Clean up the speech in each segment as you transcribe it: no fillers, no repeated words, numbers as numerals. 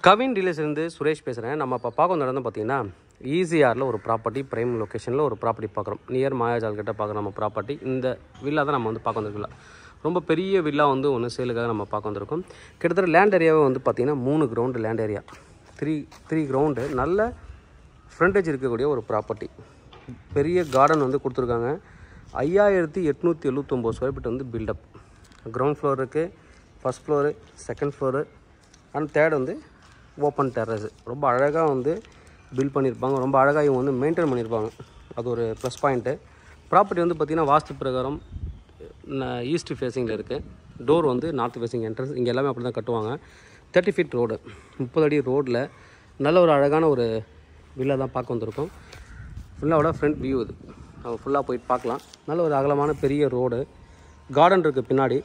கவின் டீலர்ஸ்லேருந்து சுரேஷ் பேசுகிறேன். நம்ம இப்போ பார்க்க நடந்து பார்த்தீங்கன்னா ஈசிஆரில் ஒரு ப்ராப்பர்ட்டி, ப்ரைம் லொக்கேஷனில் ஒரு ப்ராப்பர்ட்டி பார்க்குறோம். நியர் மாயாஜால் கிட்ட பார்க்குற நம்ம ப்ராப்பர்ட்டி. இந்த வில்லா தான் நம்ம வந்து பார்க்க வந்திருக்கோம். ரொம்ப பெரிய வில்லா வந்து ஒன்று சேலுக்காக நம்ம பார்க்க வந்திருக்கோம். கிட்டத்தட்ட லேண்ட் ஏரியாவே வந்து பார்த்திங்கன்னா 3 ground land area, three ground, நல்ல ஃப்ரண்டேஜ் இருக்கக்கூடிய ஒரு ப்ராப்பர்ட்டி. பெரிய கார்டன் வந்து கொடுத்துருக்காங்க. 5879 ஸ்கொயர் ஃபீட் வந்து பில்டப். கிரவுண்ட் ஃப்ளோர் இருக்குது, first floor, second floor and third வந்து ஓப்பன் டெரஸ். ரொம்ப அழகாக வந்து பில்ட் பண்ணியிருப்பாங்க. ரொம்ப அழகாக இவங்க வந்து மெயின்டைன் பண்ணியிருப்பாங்க. அது ஒரு ப்ளஸ் பாயிண்ட்டு. ப்ராப்பர்ட்டி வந்து பார்த்திங்கன்னா வாஸ்து பிரகாரம் ஈஸ்ட் ஃபேஸிங்கில் இருக்குது. டோர் வந்து நார்த் ஃபேஸிங் என்ட்ரன்ஸ். இங்கே எல்லாமே அப்படி தான் கட்டுவாங்க. 30 ஃபீட் ரோடு, 30 அடி ரோட்டில் நல்ல ஒரு அழகான ஒரு வில்லா தான் பார்க்க வந்திருக்கோம். ஃபுல்லாவோட ஃப்ரண்ட் வியூ இது. நம்ம ஃபுல்லாக போயிட்டு பார்க்கலாம். நல்ல ஒரு அகலமான பெரிய ரோடு, கார்டன் இருக்குது பின்னாடி.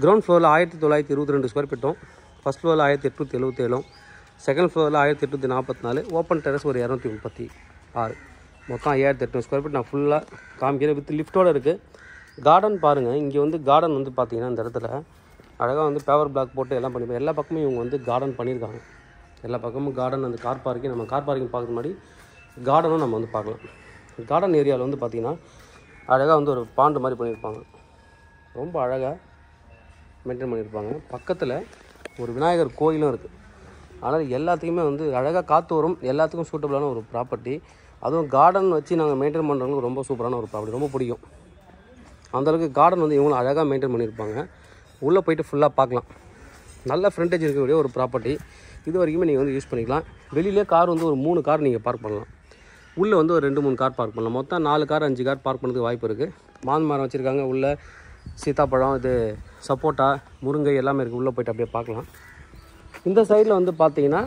கிரவுண்ட் ஃப்ளோரில் 1922 ஸ்கொயர் ஃபீட்டும், ஃபஸ்ட் ஃப்ளோரில் 1877, செகண்ட் ஃப்ளோரில் 1844, ஓப்பன் டெரஸ் ஒரு 236, மொத்தம் 5800 ஸ்கொயர் ஃபீட். நான் ஃபுல்லாக காமிக்கிறேன். வித் லிஃப்ட்டோடு இருக்குது. கார்டன் பாருங்கள். இங்கே வந்து கார்டன் வந்து பார்த்திங்கன்னா இந்த இடத்துல அழகாக வந்து பேவர் பிளாக் போட்டு எல்லாம் பண்ணியிருப்பாங்க. எல்லா பக்கமும் இவங்க வந்து கார்டன் பண்ணியிருக்காங்க. எல்லா பக்கமும் கார்டன். அந்த கார் பார்க்கிங், நம்ம கார் பார்க்கிங் பார்க்குற மாதிரி கார்டனும் நம்ம வந்து பார்க்கலாம். கார்டன் ஏரியாவில் வந்து பார்த்திங்கன்னா அழகாக வந்து ஒரு பாண்டு மாதிரி பண்ணியிருப்பாங்க. ரொம்ப அழகாக மெயின்டைன் பண்ணியிருப்பாங்க. பக்கத்தில் ஒரு விநாயகர் கோயிலும் இருக்குது. ஆனால் எல்லாத்துக்குமே வந்து அழகாக காற்று வரும். எல்லாத்துக்கும் சூட்டபிளான ஒரு ப்ராப்பர்ட்டி. அதுவும் கார்டன் வச்சு நாங்கள் மெயின்டைன் பண்ணுறவங்களுக்கு ரொம்ப சூப்பரான ஒரு ப்ராப்பர்ட்டி, ரொம்ப பிடிக்கும். அந்தளவுக்கு கார்டன் வந்து இவங்களும் அழகாக மெயின்டைன் பண்ணியிருப்பாங்க. உள்ளே போய்ட்டு ஃபுல்லாக பார்க்கலாம். நல்ல ஃப்ரண்டேஜ் இருக்கக்கூடிய ஒரு ப்ராப்பர்ட்டி. இது வரைக்குமே நீங்கள் வந்து யூஸ் பண்ணிக்கலாம். வெளியிலே கார் வந்து ஒரு 3 கார் நீங்கள் பார்க் பண்ணலாம். உள்ளே வந்து ஒரு 2-3 கார் பார்க் பண்ணலாம். மொத்தம் 4 கார் 5 கார் பார்க் பண்ணுறதுக்கு வாய்ப்பு இருக்குது. மான் மரம் வச்சுருக்காங்க. உள்ளே சீத்தாப்பழம், இது சப்போட்டா, முருங்கை எல்லாமே இருக்குது. உள்ளே போய்ட்டு அப்படியே பார்க்கலாம். இந்த சைடில் வந்து பார்த்திங்கன்னா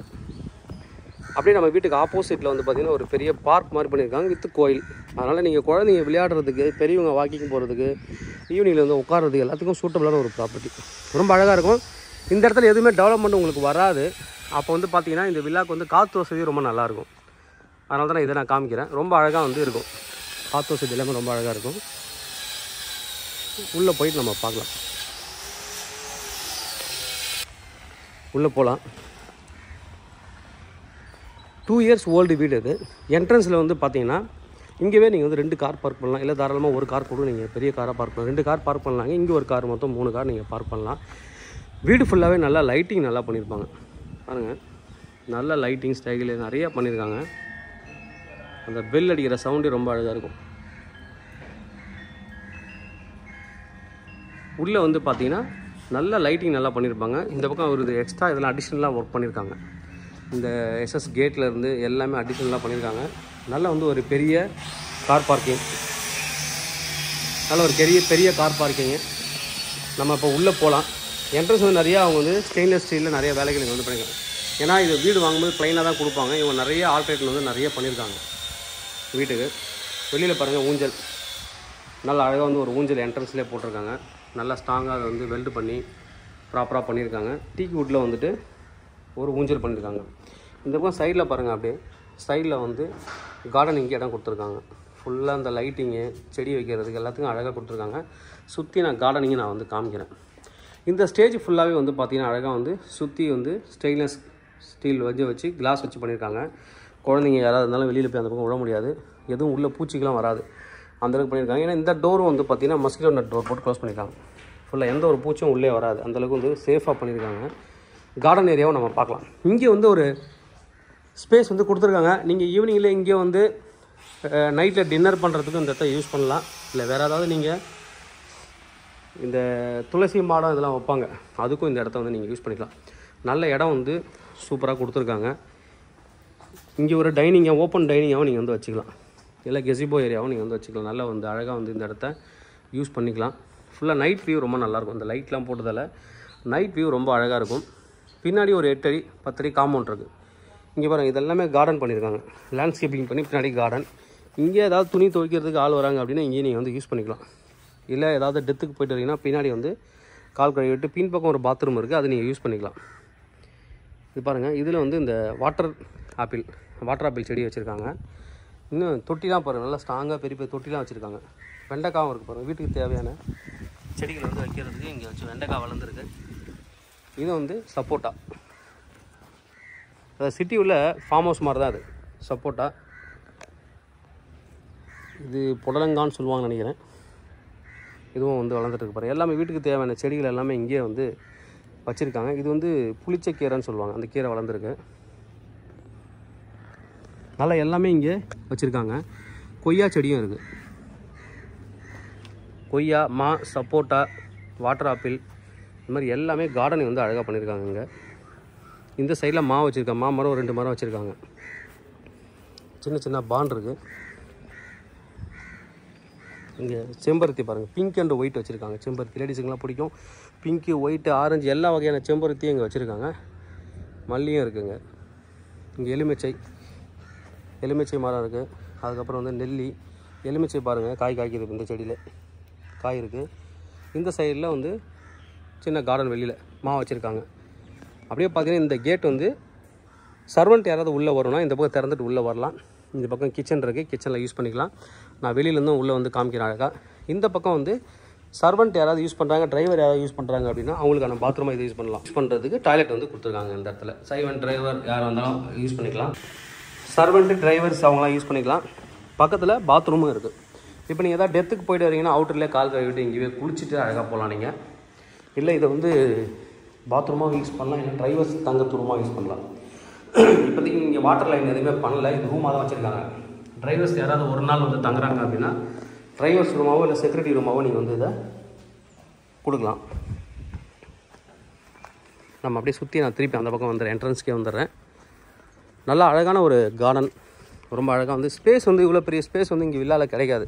அப்படியே நம்ம வீட்டுக்கு ஆப்போசிட்டில் வந்து பார்த்திங்கன்னா ஒரு பெரிய பார்க் மாதிரி பண்ணியிருக்காங்க வித் கோயில். அதனால் நீங்கள் குழந்தைங்க விளையாடுறதுக்கு, பெரியவங்க வாக்கிங் போகிறதுக்கு, ஈவினிங்கில் வந்து உட்காரதுக்கு எல்லாத்துக்கும் சூட்டபிளான ஒரு ப்ராப்பர்ட்டி. ரொம்ப அழகாக இருக்கும். இந்த இடத்துல எதுவுமே டெவலப்மெண்ட் உங்களுக்கு வராது. அப்போ வந்து பார்த்திங்கன்னா இந்த வில்லாக்கு வந்து காற்று வசதி ரொம்ப நல்லாயிருக்கும். அதனால தான் இதை நான் காமிக்கிறேன். ரொம்ப அழகாக வந்து இருக்கும். காற்று வசதி எல்லாமே ரொம்ப அழகாக இருக்கும். உள்ளே போயிட்டு நம்ம பார்க்கலாம். உள்ளே போகலாம். 2 இயர்ஸ் ஓல்டு வீடு இது. என்ட்ரன்ஸில் வந்து பார்த்தீங்கன்னா இங்கேவே நீங்கள் வந்து 2 கார் பார்க் பண்ணலாம். இல்லை தாராளமாக ஒரு கார் கூட நீங்கள் பெரிய காராக பார்க் பண்ணலாம். 2 கார் பார்க் பண்ணலாங்க. இங்கே ஒரு கார், மொத்தம் 3 கார் நீங்கள் பார்க் பண்ணலாம். வீடு ஃபுல்லாகவே நல்லா லைட்டிங் நல்லா பண்ணியிருப்பாங்க. பாருங்கள், நல்ல லைட்டிங் ஸ்டைலு நிறையா பண்ணியிருக்காங்க. அந்த பெல் அடிக்கிற சவுண்டு ரொம்ப அழகாக இருக்கும். உள்ளே வந்து பார்த்தீங்கன்னா நல்ல லைட்டிங் நல்லா பண்ணியிருப்பாங்க. இந்த பக்கம் ஒரு எக்ஸ்ட்ரா இதெல்லாம் அடிஷ்னலாக ஒர்க் பண்ணியிருக்காங்க. இந்த எஸ்எஸ் கேட்லேருந்து எல்லாமே அடிஷ்னலாக பண்ணியிருக்காங்க. நல்ல வந்து ஒரு பெரிய கார் பார்க்கிங், நல்ல ஒரு பெரிய கார் பார்க்கிங்கு. நம்ம இப்போ உள்ளே போகலாம். என்ட்ரன்ஸ் வந்து நிறையா அவங்க வந்து ஸ்டெயின்லெஸ் ஸ்டீலில் நிறைய வேலைகள் இங்கே வந்து பண்ணியிருக்காங்க. ஏன்னா இது வீடு வாங்கும்போது ப்ளைனாக தான் கொடுப்பாங்க. இவங்க நிறைய ஆல்ட்ரேட்டில் வந்து நிறைய பண்ணியிருக்காங்க வீட்டுக்கு. வெளியில் பாருங்கள், ஊஞ்சல் நல்லா அழகாக வந்து ஒரு ஊஞ்சல் என்ட்ரன்ஸ்லேயே போட்டிருக்காங்க. நல்லா ஸ்ட்ராங்காக அதை வந்து வெல்டு பண்ணி ப்ராப்பராக பண்ணியிருக்காங்க. டீக்கு வுட்டில் வந்துட்டு ஒரு ஊஞ்சல் பண்ணியிருக்காங்க. இந்த பக்கம் சைடில் பாருங்கள், அப்படியே சைடில் வந்து கார்டனிங்க்கு இடம் கொடுத்துருக்காங்க. ஃபுல்லாக அந்த லைட்டிங்கு, செடி வைக்கிறதுக்கு எல்லாத்துக்கும் அழகாக கொடுத்துருக்காங்க. சுற்றி நான் கார்டனிங்கை நான் வந்து காமிக்கிறேன். இந்த ஸ்டேஜ் ஃபுல்லாகவே வந்து பார்த்திங்கன்னா அழகாக வந்து சுற்றி வந்து ஸ்டெயின்லெஸ் ஸ்டீல் வச்சு கிளாஸ் வச்சு பண்ணியிருக்காங்க. குழந்தைங்க யாராவது இருந்தாலும் வெளியில் போய் அந்த பக்கம் விட முடியாது. எதுவும் உள்ளே பூச்சிக்கெலாம் வராது, அந்தளவுக்கு பண்ணியிருக்காங்க. ஏன்னா இந்த டோரும் வந்து பார்த்திங்கன்னா மஸ்கிட்டோ நெட் டோர் போட்டு க்ளோஸ் பண்ணியிருக்காங்க. ஃபுல்லாக எந்த ஒரு பூச்சும் உள்ளே வராது, அந்தளவுக்கு வந்து சேஃபாக பண்ணியிருக்காங்க. கார்டன் ஏரியாவும் நம்ம பார்க்கலாம். இங்கே வந்து ஒரு ஸ்பேஸ் வந்து கொடுத்துருக்காங்க. நீங்கள் ஈவினிங்கில் இங்கே வந்து நைட்டில் டின்னர் பண்ணுறதுக்கு இந்த இடத்த யூஸ் பண்ணலாம். இல்லை வேறு ஏதாவது நீங்கள் இந்த துளசி மாடம் இதெல்லாம் வைப்பாங்க, அதுக்கும் இந்த இடத்த வந்து நீங்கள் யூஸ் பண்ணிக்கலாம். நல்ல இடம் வந்து சூப்பராக கொடுத்துருக்காங்க. இங்கே ஒரு டைனிங்காக, ஓப்பன் டைனிங்காகவும் நீங்கள் வந்து வச்சுக்கலாம். இல்லை கெசிபோ ஏரியாவும் நீங்கள் வந்து வச்சுக்கலாம். நல்லா வந்து அழகாக வந்து இந்த இடத்த யூஸ் பண்ணிக்கலாம். ஃபுல்லாக நைட் வியூ ரொம்ப நல்லாயிருக்கும். இந்த லைட்லாம் போட்டதால் நைட் வியூ ரொம்ப அழகாக இருக்கும். பின்னாடி ஒரு 8 அடி 10 அடி காம்பவுண்ட் இருக்குது. இங்கே பாருங்கள், இதெல்லாமே கார்டன் பண்ணியிருக்காங்க. லேண்ட்ஸ்கேப்பிங் பண்ணி பின்னாடி கார்டன். இங்கே ஏதாவது துணி துவைக்கிறதுக்கு ஆள் வராங்க அப்படின்னா இங்கேயே நீங்கள் வந்து யூஸ் பண்ணிக்கலாம். இல்லை ஏதாவது டெத்துக்கு போய்ட்டு வரீங்கன்னா பின்னாடி வந்து கால் கழுவி விட்டு பின்பக்கம் ஒரு பாத்ரூம் இருக்குது, அது நீங்கள் யூஸ் பண்ணிக்கலாம். இது பாருங்கள், இதில் வந்து இந்த வாட்டர் ஆப்பிள் செடி வச்சுருக்காங்க. இன்னும் தொட்டிலாம் பாருங்கள், நல்லா ஸ்ட்ராங்காக பெரிய தொட்டிலாம் வச்சுருக்காங்க. வெண்டைக்காவும் இருக்குது பாருங்கள். வீட்டுக்கு தேவையான செடிகள் வந்து வைக்கிறதுக்கு இங்கே வச்சு வெண்டைக்காய் வளர்ந்துருக்கு. இது வந்து சப்போட்டா. அது சிட்டி உள்ள ஃபார்ம் ஹவுஸ் மாதிரி தான் அது. சப்போட்டா இது புடலங்கான்னு சொல்லுவாங்கன்னு நினைக்கிறேன். இதுவும் வந்து வளர்ந்துட்டு இருக்கு பாருங்கள். எல்லாமே வீட்டுக்கு தேவையான செடிகள் எல்லாமே இங்கேயே வந்து வச்சுருக்காங்க. இது வந்து புளிச்ச கீரைன்னு சொல்லுவாங்க. அந்த கீரை வளர்ந்துருக்கு. நல்லா எல்லாமே இங்கே வச்சுருக்காங்க. கொய்யா செடியும் இருக்குது. கொய்யா, மா, சப்போட்டா, வாட்டர் ஆப்பிள், இந்த மாதிரி எல்லாமே கார்டனிங் வந்து அழகாக பண்ணியிருக்காங்க. இங்கே இந்த சைடில் மா வச்சுருக்காங்க. மரம் 2 மரம் வச்சுருக்காங்க. சின்ன சின்ன பாண்ட் இருக்குது. இங்கே செம்பருத்தி பாருங்கள், பிங்க் அண்ட் ஒயிட் வச்சுருக்காங்க. செம்பருத்தி லேடிஸுங்கெலாம் பிடிக்கும். பிங்க்கு, ஒயிட்டு, ஆரஞ்சு எல்லா வகையான செம்பருத்தியும் இங்கே வச்சுருக்காங்க. மல்லியும் இருக்குங்க. இங்கே எலுமிச்சை மரம் இருக்குது. அதுக்கப்புறம் வந்து நெல்லி, எலுமிச்சை பாருங்கள் காய் காய்க்குது. இந்த செடியில் காய் இருக்குது. இந்த சைடில் வந்து சின்ன கார்டன் வெளியில் மா வச்சுருக்காங்க. அப்படியே பார்த்தீங்கன்னா இந்த கேட் வந்து சர்வெண்ட் யாராவது உள்ளே வரணும்னா இந்த பக்கம் திறந்துட்டு உள்ளே வரலாம். இந்த பக்கம் கிச்சன் இருக்குது, கிச்சனில் யூஸ் பண்ணிக்கலாம். நான் வெளியிலேருந்தும் உள்ளே வந்து காமிக்கிறேன் அழகாக. இந்த பக்கம் வந்து சர்வெண்ட் யாராவது யூஸ் பண்ணுறாங்க, டிரைவர் யாராவது யூஸ் பண்ணுறாங்க அப்படின்னா அவங்களுக்கான பாத்ரூமாக இதை யூஸ் பண்ணலாம். யூஸ் பண்ணுறதுக்கு டாய்லெட் வந்து கொடுத்துருக்காங்க இந்த இடத்துல. சர்வெண்ட், டிரைவர் யாராக இருந்தாலும் யூஸ் பண்ணிக்கலாம். சர்வெண்ட்டு, டிரைவர்ஸ் அவங்களாம் யூஸ் பண்ணிக்கலாம். பக்கத்தில் பாத்ரூமும் இருக்குது. இப்போ நீங்கள் எதாவது டெத்துக்கு போய்ட்டு வரீங்கன்னா அவுட்டர்லேயே கால் கழுவிட்டு இங்கேயே குளிச்சுட்டு அழகாக போகலாம். நீங்கள் இல்லை இதை வந்து பாத்ரூமாக யூஸ் பண்ணலாம், இல்லை டிரைவர்ஸ் தங்கத்து ரூமாக யூஸ் பண்ணலாம். இப்போதைக்கு இங்கே வாட்டர் லைன் எதுவுமே பண்ணல, இது ரூமாக தான் வச்சுருக்காங்க. டிரைவர்ஸ் யாராவது ஒரு நாள் வந்து தங்குறாங்க அப்படின்னா டிரைவர்ஸ் ரூமாவோ இல்லை செக்யூரிட்டி ரூமாவோ நீங்கள் வந்து இதை கொடுக்கலாம். நம்ம அப்படியே சுற்றி நான் திருப்பி அந்த பக்கம் வந்துடுறேன், என்ட்ரன்ஸ்க்கே வந்துடுறேன். நல்லா அழகான ஒரு கார்டன், ரொம்ப அழகாக வந்து ஸ்பேஸ் வந்து இவ்வளோ பெரிய ஸ்பேஸ் வந்து இங்கே வில்லாவில் கிடைக்காது.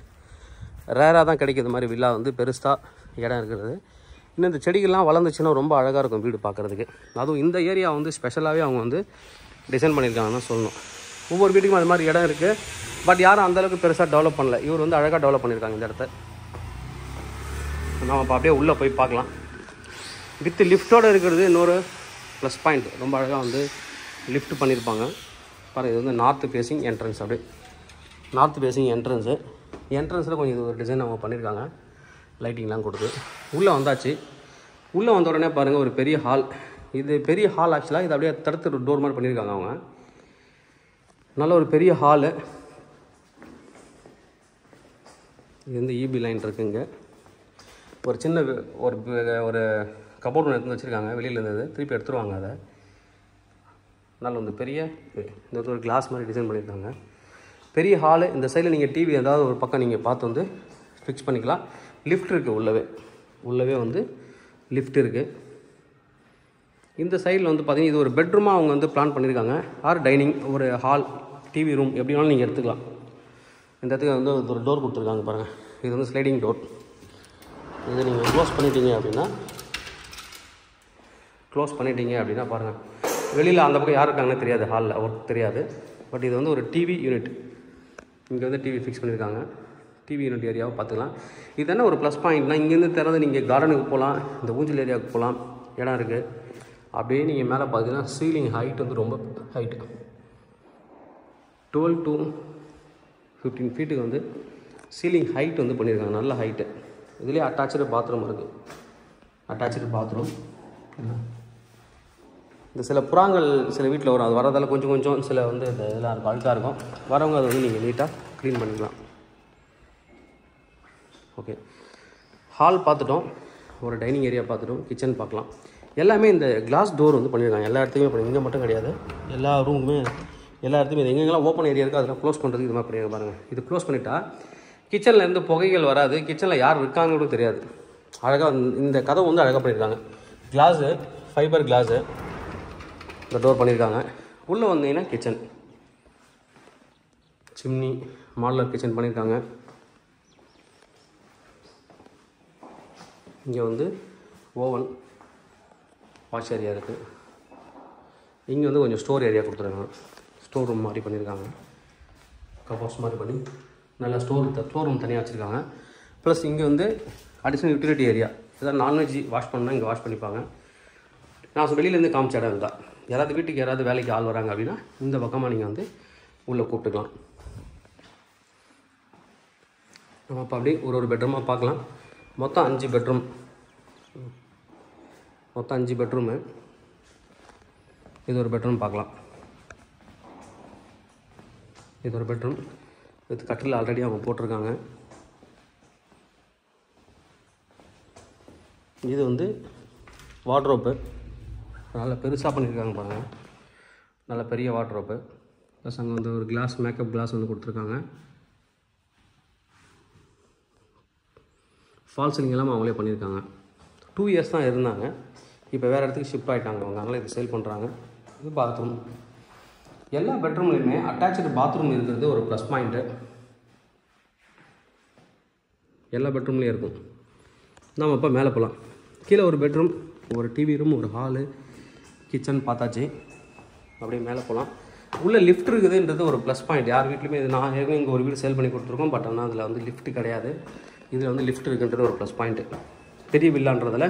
ரேராக தான் கிடைக்கிது மாதிரி வில்லா வந்து பெருசாக இடம் இருக்கிறது. இன்னும் இந்த செடிகள்லாம் வளர்ந்துச்சுன்னா ரொம்ப அழகாக இருக்கும் வீடு பார்க்குறதுக்கு. அதுவும் இந்த ஏரியா வந்து ஸ்பெஷலாகவே அவங்க வந்து டிசைன் பண்ணியிருக்காங்கன்னு தான் சொல்லணும். ஒவ்வொரு வீட்டுக்கும் அது மாதிரி இடம் இருக்குது. பட் யாரும் அந்தளவுக்கு பெருசாக டெவலப் பண்ணல. இவர் வந்து அழகாக டெவலப் பண்ணியிருக்காங்க இந்த இடத்த. நம்ம இப்போ அப்படியே உள்ளே போய் பார்க்கலாம். வித் லிஃப்ட்டோடு இருக்கிறது இன்னொரு ப்ளஸ் பாயிண்ட். ரொம்ப அழகாக வந்து லிஃப்ட் பண்ணியிருப்பாங்க பாருங்கள். இது வந்து நார்த் ஃபேஸிங் என்ட்ரன்ஸ். அப்படியே நார்த் ஃபேஸிங் என்ட்ரன்ஸில் கொஞ்சம் இது ஒரு டிசைன் அவங்க பண்ணியிருக்காங்க. லைட்டிங்லாம் கொடுத்து உள்ளே வந்தாச்சு. உள்ளே வந்த உடனே பாருங்கள் ஒரு பெரிய ஹால். இது பெரிய ஹால் ஆக்சுவலாக. இது அப்படியே தடுத்து ஒரு டோர் மாதிரி பண்ணியிருக்காங்க அவங்க. நல்ல ஒரு பெரிய ஹாலு. இது வந்து இபி லைன் இருக்குங்க. ஒரு சின்ன ஒரு கபோர்ட் ஒன்று எடுத்து வச்சுருக்காங்க. வெளியில் இருந்தது திருப்பி எடுத்துருவாங்க. அதை நல்ல வந்து பெரிய இந்த ஒரு கிளாஸ் மாதிரி டிசைன் பண்ணியிருக்காங்க. பெரிய ஹாலு. இந்த சைடில் நீங்கள் டிவி ஏதாவது ஒரு பக்கம் நீங்கள் பார்த்து வந்து ஃபிக்ஸ் பண்ணிக்கலாம். லிஃப்ட் இருக்குது. உள்ளவே வந்து லிஃப்ட் இருக்குது. இந்த சைடில் வந்து பார்த்திங்கன்னா இது ஒரு பெட்ரூமாக அவங்க வந்து பிளான் பண்ணியிருக்காங்க. ஆர் டைனிங், ஒரு ஹால், டிவி ரூம் எப்படி வேணாலும் நீங்கள் எடுத்துக்கலாம். இந்த இடத்துக்கு வந்து ஒரு டோர் கொடுத்துருக்காங்க பாருங்கள். இது வந்து ஸ்லைடிங் டோர். இது நீங்கள் க்ளோஸ் பண்ணிட்டீங்க அப்படின்னா பாருங்கள் வெளியில் அந்த பக்கம் யார் இருக்காங்கன்னு தெரியாது. ஹாலில் ஒர்க் தெரியாது. பட் இது வந்து ஒரு டிவி யூனிட். இங்கே வந்து டிவி ஃபிக்ஸ் பண்ணியிருக்காங்க. டிவி யூனிட் ஏரியாவை பார்த்துக்கலாம். இது என்ன ஒரு ப்ளஸ் பாயிண்ட்னா இங்கேருந்து திறந்து நீங்கள் கார்டனுக்கு போகலாம், இந்த ஊஞ்சல் ஏரியாவுக்கு போகலாம், இடம் இருக்குது. அப்படியே நீங்கள் மேலே பார்த்தீங்கன்னா சீலிங் ஹைட் வந்து ரொம்ப ஹைட்டு. 12 to 15 ஃபீட்டுக்கு வந்து சீலிங் ஹைட் வந்து பண்ணியிருக்காங்க. நல்ல ஹைட்டு. இதுலேயே அட்டாச்சு பாத்ரூம் இருக்குது. இந்த சில புறாங்கள் சில வீட்டில் வரும். அது வரதால் கொஞ்சம் சில வந்து இந்த இதெல்லாம் இருக்கும், அழுக்காக இருக்கும். வரவங்க அதை வந்து நீங்கள் நீட்டாக க்ளீன் பண்ணிக்கலாம். ஓகே, ஹால் பார்த்துட்டோம், ஒரு டைனிங் ஏரியா பார்த்துட்டோம், கிச்சன் பார்க்கலாம். எல்லாமே இந்த கிளாஸ் டோர் வந்து பண்ணியிருக்காங்க. எல்லா இடத்துலையுமே பண்ணி, இங்கே மட்டும் கிடையாது, எல்லா ரூமுமே எல்லா இடத்துலையும் இது எங்கெங்கெல்லாம் ஓப்பன் ஏரியா இருக்குது அதெல்லாம் க்ளோஸ் பண்ணுறதுக்கு இது மாதிரி பண்ணியிருக்க பாருங்கள். இது க்ளோஸ் பண்ணிட்டா கிச்சனில் இருந்து புகைகள் வராது. கிச்சனில் யார் இருக்காங்கன்னு கூட தெரியாது. அழகாக இந்த கதவு வந்து அழகாக பண்ணியிருக்காங்க. கிளாஸு, ஃபைபர் கிளாஸு இந்த டோர் பண்ணியிருக்காங்க. உள்ளே வந்தீங்கன்னா கிச்சன், சிம்னி, மாடலர் கிச்சன் பண்ணியிருக்காங்க. இங்கே வந்து ஓவன், வாஷ் ஏரியா இருக்குது. இங்கே வந்து கொஞ்சம் ஸ்டோர் ஏரியா கொடுத்துருக்காங்க. ஸ்டோர் ரூம் மாதிரி பண்ணியிருக்காங்க. கபோர்ட்ஸ் மாதிரி பண்ணி நல்லா ஸ்டோர் ரூம் தனியாக வச்சுருக்காங்க. ப்ளஸ் இங்கே வந்து அடிஷ்னல் யூட்டிலிட்டி ஏரியா. ஏதாவது நான்வெஜ் வாஷ் பண்ணால் இங்கே வாஷ் பண்ணிப்பாங்க. நான் வெளியிலேருந்து காமிச்ச இடம் இருந்தால் யாராவது வீட்டுக்கு யாராவது வேலைக்கு ஆள் வராங்க அப்படின்னா இந்த பக்கமாக நீங்கள் வந்து உள்ளே கூப்பிட்டுக்கலாம். நம்ம இப்போ அப்படியே ஒரு பெட்ரூமாக பார்க்கலாம். மொத்தம் 5 பெட்ரூம். மொத்தம் 5 பெட்ரூமு. இது ஒரு பெட்ரூம் பார்க்கலாம். இது ஒரு பெட்ரூம். இது கட்டில் ஆல்ரெடி அவங்க போட்டிருக்காங்க. இது வந்து வார்ட்ரோப்பு. நல்லா பெருசாக பண்ணியிருக்காங்க பாருங்கள். நல்ல பெரிய வார்ட்ரோப்பு. ப்ளஸ் அங்கே வந்து ஒரு கிளாஸ், மேக்கப் கிளாஸ் வந்து கொடுத்துருக்காங்க. ஃபால் சீலிங் எல்லாம் அவங்களே பண்ணியிருக்காங்க. 2 இயர்ஸ் தான் இருந்தாங்க. இப்போ வேறு இடத்துக்கு ஷிஃப்ட் ஆகிட்டாங்க அவங்க. அதனால் இது சேல் பண்ணுறாங்க. இது பாத்ரூம். எல்லா பெட்ரூம்லேயுமே அட்டாச்சு பாத்ரூம் இருக்கிறது ஒரு ப்ளஸ் பாயிண்ட்டு. எல்லா பெட்ரூம்லேயும் இருக்கும். நாம் இப்போ மேலே போகலாம். கீழே ஒரு பெட்ரூம், ஒரு டிவி ரூம், ஒரு ஹாலு, கிச்சன் பார்த்தாச்சு. அப்படியே மேலே போகலாம். உள்ளே லிஃப்ட் இருக்குதுன்றது ஒரு ப்ளஸ் பாயிண்ட். யார் வீட்லையுமே இது நான் ஏற்கனவே இங்கே ஒரு வீடு சேல் பண்ணி கொடுத்துருக்கோம். பட் ஆனால் அதில் வந்து லிஃப்ட் கிடையாது. இதில் வந்து லிஃப்ட் இருக்குன்றது ஒரு ப்ளஸ் பாயிண்ட்டு. பெரிய வில்லான்றதில்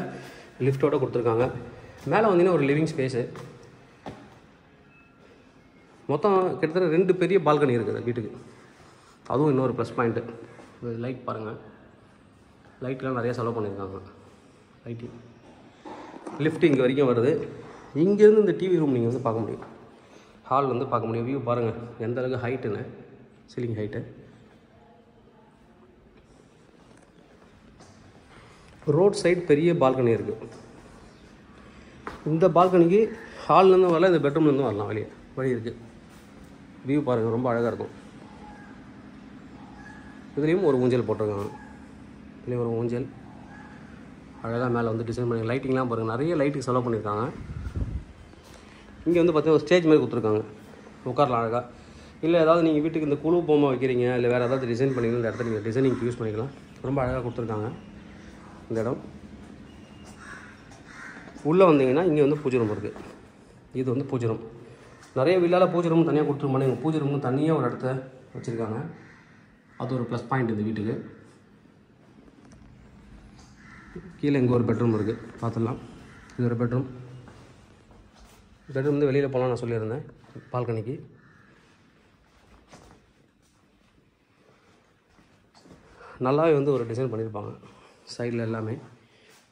லிஃப்ட்டோடு கொடுத்துருக்காங்க. மேலே வந்தீங்கன்னா ஒரு லிவிங் ஸ்பேஸு. மொத்தம் கிட்டத்தட்ட 2 பெரிய பால்கனி இருக்குது வீட்டுக்கு. அதுவும் இன்னொரு ப்ளஸ் பாயிண்ட்டு. லைட் பாருங்கள். லைட்லாம் நிறையா செலவு பண்ணியிருக்காங்க. லைட்டிங் லிஃப்ட் இங்கே வரைக்கும் வருது. இங்கேருந்து இந்த டிவி ரூம் நீங்கள் வந்து பார்க்க முடியும். ஹால் வந்து பார்க்க முடியும். வியூ பாருங்கள் எந்த அளவுக்கு ஹைட்டுன்னு. Ceiling height. ரோட் சைடு பெரிய பால்கனி இருக்குது. இந்த பால்கனிக்கு ஹால்லேருந்து வரலாம், இந்த பெட்ரூம்லேருந்து வரலாம். வெளியே வழி இருக்குது. வியூ பாருங்கள் ரொம்ப அழகாக இருக்கும். இதுலேயும் ஒரு ஊஞ்சல் போட்டிருக்காங்க. இதுலேயும் ஒரு ஊஞ்சல் அழகாக மேலே வந்து டிசைன் பண்ணி லைட்டிங்லாம் பாருங்கள். நிறைய லைட்டுக்கு செலவு பண்ணியிருக்காங்க. இங்கே வந்து பார்த்தீங்கன்னா ஒரு ஸ்டேஜ் மாதிரி கொடுத்துருக்காங்க. உட்காரலாம் அழகாக. இல்லை ஏதாவது நீங்கள் வீட்டுக்கு இந்த குழு பொம்மை வைக்கிறீங்க, இல்லை வேறு ஏதாவது டிசைன் பண்ணிக்கலாம், இந்த இடத்துல நீங்கள் டிசைனிங்க்கு யூஸ் பண்ணிக்கலாம். ரொம்ப அழகாக கொடுத்துருக்காங்க இந்த இடம். உள்ளே வந்தீங்கன்னா இங்கே வந்து பூஜை ரூம் இருக்குது. இது வந்து பூஜை ரூம். நிறைய வில்லால் பூஜை ரூம் தனியாக கொடுத்துருமானே. எங்கள் பூஜை ரூம் தனியாக ஒரு இடத்த வச்சுருக்காங்க. அது ஒரு ப்ளஸ் பாயிண்ட் இந்த வீட்டுக்கு. கீழே இங்கே ஒரு பெட்ரூம் இருக்குது, பார்த்துடலாம். இது ஒரு பெட்ரூம். பெட்ரூம் வந்து வெளியில் போகலாம் நான் சொல்லியிருந்தேன். பால்கனிக்கு நல்லாவே வந்து ஒரு டிசைன் பண்ணியிருப்பாங்க சைடில் எல்லாமே.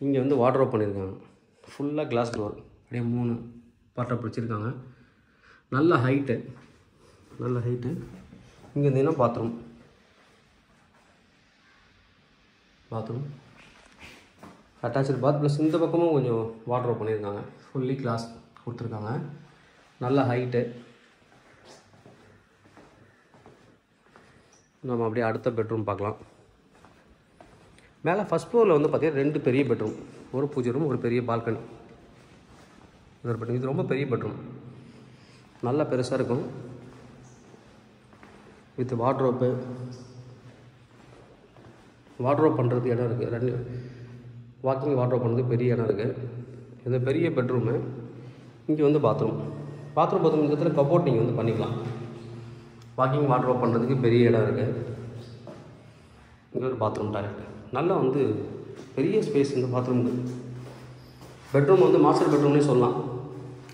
இங்கே வந்து வார்ட்ரோப் பண்ணியிருக்காங்க. ஃபுல்லாக கிளாஸ் டோர். அப்படியே 3 பார்ட்டாக பிடிச்சிருக்காங்க. நல்ல ஹைட்டு. நல்ல ஹைட்டு. இங்கே இருந்தீங்கன்னா பாத்ரூம். பாத்ரூம் அட்டாச்சு பாத். ப்ளஸ் இந்த பக்கமும் கொஞ்சம் வார்ட்ரோப் பண்ணியிருக்காங்க. ஃபுல்லி கிளாஸ் கொடுத்துருக்காங்க. நல்ல ஹைட்டு. நம்ம அப்படியே அடுத்த பெட்ரூம் பார்க்கலாம். மேலே ஃபஸ்ட் ஃப்ளோரில் வந்து பார்த்தீங்கன்னா 2 பெரிய பெட்ரூம், ஒரு பூஜை ரூம், ஒரு பெரிய பால்கனி. இது ஒரு பெட்ரூம். இது ரொம்ப பெரிய பெட்ரூம். நல்லா பெருசாக இருக்கும். With wardrobe. வார்ட்ரோப் பண்ணுறதுக்கு இடம் இருக்குது. 2 வாக்கிங் வார்ட்ரோப் பண்ணுறதுக்கு பெரிய இடம் இருக்குது. இது பெரிய பெட்ரூமு. இங்கே வந்து பாத்ரூம். பாத்ரூம் இருக்கிறதுல கபோர்ட் நீங்கள் வந்து பண்ணிக்கலாம். வாக்கிங் வார்ட்ரோப் பண்ணுறதுக்கு பெரிய இடம் இருக்குது. இங்கே ஒரு பாத்ரூம் டாய்லெட். நல்லா வந்து பெரிய ஸ்பேஸ் இந்த பாத்ரூமுக்கு. பெட்ரூம் வந்து மாஸ்டர் பெட்ரூம்னே சொல்லலாம்.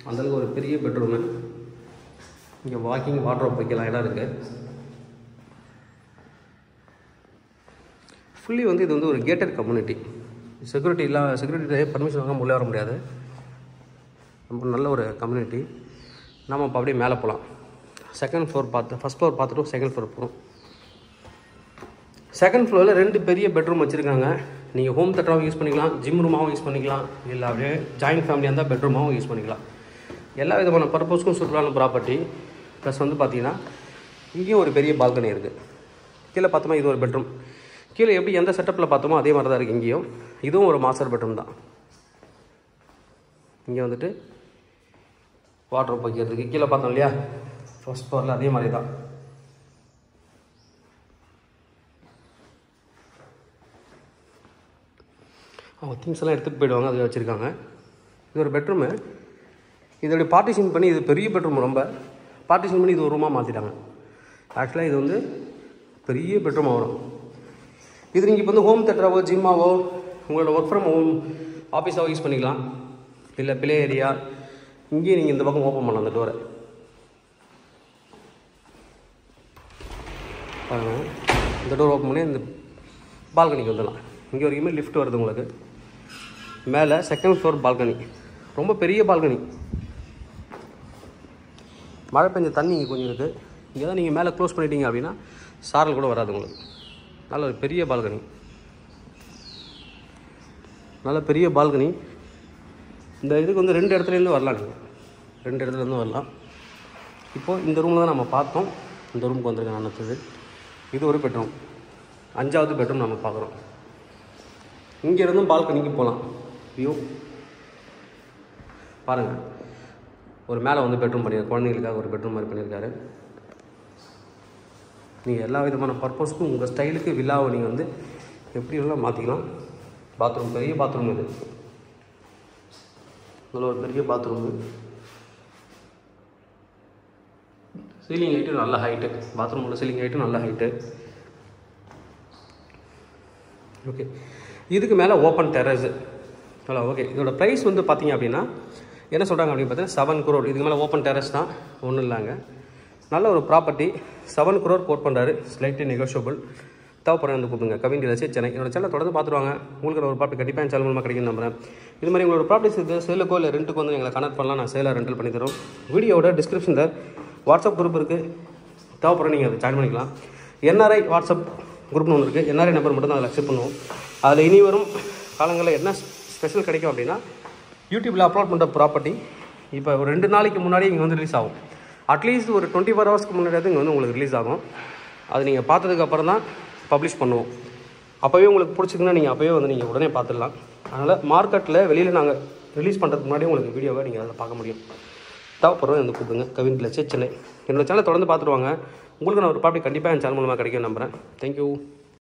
அந்தளவுக்கு ஒரு பெரிய பெட்ரூமு. இங்கே வாக்கிங் வார்ட்ரோப் வைக்கலாம் இடம் இருக்குது. ஃபுல்லி வந்து இது வந்து ஒரு கேட்டட் கம்யூனிட்டி. செக்யூரிட்டி பர்மிஷன் வாங்க உள்ளே வர முடியாது. ரொம்ப நல்ல ஒரு கம்யூனிட்டி. நம்ம இப்போ அப்படியே மேலே போகலாம். செகண்ட் ஃப்ளோர் பார்த்து ஃபஸ்ட் ஃப்ளோர் பார்த்துட்டு செகண்ட் ஃப்ளோர் போகிறோம். செகண்ட் ஃப்ளோரில் 2 பெரிய பெட்ரூம் வச்சுருக்காங்க. நீங்கள் ஹோம் தேட்டராகவும் யூஸ் பண்ணிக்கலாம், ஜிம் ரூமாகவும் யூஸ் பண்ணிக்கலாம், இல்லை அப்படியே ஜாயின்ட் ஃபேமிலியாக இருந்தால் பெட்ரூமாகவும் யூஸ் பண்ணிக்கலாம். எல்லா விதமான பர்பஸ்க்கும் சூப்பரான ப்ராப்பர்ட்டி. ப்ளஸ் வந்து பார்த்தீங்கன்னா இங்கேயும் ஒரு பெரிய பால்கனி இருக்குது. கீழே பார்த்தோமா இது ஒரு பெட்ரூம். கீழே எப்படி எந்த செட்டப்பில் பார்த்தோமோ அதே மாதிரி தான் இருக்குது இங்கேயும். இதுவும் ஒரு மாஸ்டர் பெட்ரூம் தான். இங்கே வந்துட்டு வாட்ரோப் வைக்கிறதுக்கு கீழே பார்த்தோம் இல்லையா, ஃபர்ஸ்ட் ஃப்ளோரில் அதே மாதிரி தான். அவங்க திங்ஸ் எல்லாம் எடுத்துகிட்டு போயிடுவாங்க, அதில் வச்சுருக்காங்க. இது ஒரு பெட்ரூமு. இதோடைய பார்ட்டிஷன் பண்ணி, இது பெரிய பெட்ரூம், ரொம்ப பார்ட்டிஷன் பண்ணி இது ஒரு ரூமாக மாற்றிட்டாங்க. ஆக்சுவலாக இது வந்து பெரிய பெட்ரூமாக வரும். இது நீங்கள் இப்போ வந்து ஹோம் தேட்டராவோ ஜிம்மாவோ உங்களோட ஒர்க் ஃப்ரம் ஹோம் ஆஃபீஸாவோ யூஸ் பண்ணிக்கலாம். இல்லை பிளே ஏரியா, இங்கேயும் நீங்கள் இந்த பக்கம் ஓப்பன் பண்ணலாம் அந்த டோரை. பாருங்கள், இந்த டோர் ஓப்பன் பண்ணி இந்த பால்கனிக்கு வந்துடலாம். இங்கே வரைக்குமே லிஃப்ட் வருது உங்களுக்கு. மேலே செகண்ட் ஃப்ளோர் பால்கனி, ரொம்ப பெரிய பால்கனி. மழை பெஞ்ச தண்ணி இங்கே கொஞ்சம் இருக்குது. இங்கே தான் நீங்கள் மேலே க்ளோஸ் பண்ணிட்டீங்க அப்படின்னா சாரல் கூட வராது உங்களுக்கு. நல்ல ஒரு பெரிய பால்கனி, நல்ல பெரிய பால்கனி. இந்த இதுக்கு வந்து 2 இடத்துலேருந்து வரலாம், நீங்கள் 2 இடத்துலேருந்து வரலாம். இப்போது இந்த ரூமில் தான் நம்ம பார்த்தோம். இந்த ரூமுக்கு வந்திருக்கேன் நான் அடுத்தது. இது ஒரு பெட்ரூம், 5வது பெட்ரூம் நம்ம பார்க்குறோம். இங்கேருந்தும் பால்கனிக்கு போகலாம். வியூ பாருங்கள். ஒரு மேலே வந்து பெட்ரூம் பண்ணியிருக்காரு, குழந்தைங்களுக்காக ஒரு பெட்ரூம் மாதிரி பண்ணியிருக்காரு. நீங்கள் எல்லா விதமான பர்பஸ்க்கும் உங்கள் ஸ்டைலுக்கு வில்லாவை நீங்கள் வந்து எப்படி வேணாலும் மாற்றிக்கலாம். பாத்ரூம், பெரிய பாத்ரூம். இது நல்ல ஒரு பெரிய பாத்ரூமு. சீலிங் ஹைட்டு நல்ல ஹைட்டு, பாத்ரூமோட சீலிங் ஹைட்டு நல்ல ஹைட்டு. ஓகே, இதுக்கு மேலே ஓப்பன் டெரஸ். Hello, okay. இதோட ப்ரைஸ் வந்து பார்த்தீங்க அப்படின்னா என்ன சொல்கிறாங்க அப்படின்னு பார்த்தீங்கன்னா 7 crore. இதுக்கு மேலே ஓப்பன் டெரஸ் தான், ஒன்றும் இல்லைங்க. நல்ல ஒரு ப்ராப்பர்ட்டி, 7 crore கோட் பண்ணுறாரு. Slightly negotiable. தேவைப்படுற வந்து கூப்பிடுங்க. Kavin real estate Chennai. என்னோட சேனல் தொடர்ந்து பார்த்துருவாங்க. உங்களுக்கு ஒரு ப்ராப்பர்ட்டி கண்டிப்பாக என் சேனல் மூலமாக கிடைக்கும் நம்புறேன். இது மாதிரி உங்களோட ப்ராப்பர்ட்டிஸ் இருக்குது, சேலுக்கோ இல்லை ரெண்ட்டுக்கு வந்து எங்களை கனெக்ட் பண்ணலாம். நான் சேலாக ரெண்டல் பண்ணி தரோம். வீடியோட டிஸ்கிரிப்ஷனில் வாட்ஸ்அப் குரூப் இருக்குது, தேவைப்படுற நீங்கள் அதை ஜாயின் பண்ணிக்கலாம். என்ஆர்ஐ வாட்ஸ்அப் குரூப்னு ஒன்று இருக்குது. என்ஆர்ஐ நம்பர் மட்டும் தான் அதில் அக்செப்ட் பண்ணுவோம். அதில் இனி வரும் காலங்களில் என்ன ஸ்பெஷல் கிடைக்கும் அப்படின்னா, யூடியூப்பில் அப்லோட் பண்ணுற ப்ராப்பர்ட்டி இப்போ ஒரு 2 நாளைக்கு முன்னாடி இங்கே வந்து ரிலீஸ் ஆகும். அட்லீஸ்ட் ஒரு 24 hours முன்னாடி இங்கே வந்து உங்களுக்கு ரிலீஸ் ஆகும். அது நீங்கள் பார்த்ததுக்கப்புறம் தான் பப்ளிஷ் பண்ணுவோம். அப்போவே உங்களுக்கு பிடிச்சிதுன்னா நீங்கள் அப்போவே வந்து நீங்கள் உடனே பார்த்துடலாம். அதனால் மார்க்கெட்டில் வெளியில் நாங்கள் ரிலீஸ் பண்ணுறதுக்கு முன்னாடி உங்களுக்கு வீடியோவை நீங்கள் அதில் பார்க்க முடியும். தேவைப்படுறது வந்து கூப்பிடுங்க. Kavin real estate Chennai. என்னோட சேனலை தொடர்ந்து பார்த்துருவாங்க. உங்களுக்கு நான் ஒரு ப்ராப்பர்ட்டி கண்டிப்பாக என் சேனல் மூலமாக கிடைக்கும் நம்புகிறேன். தேங்க்யூ.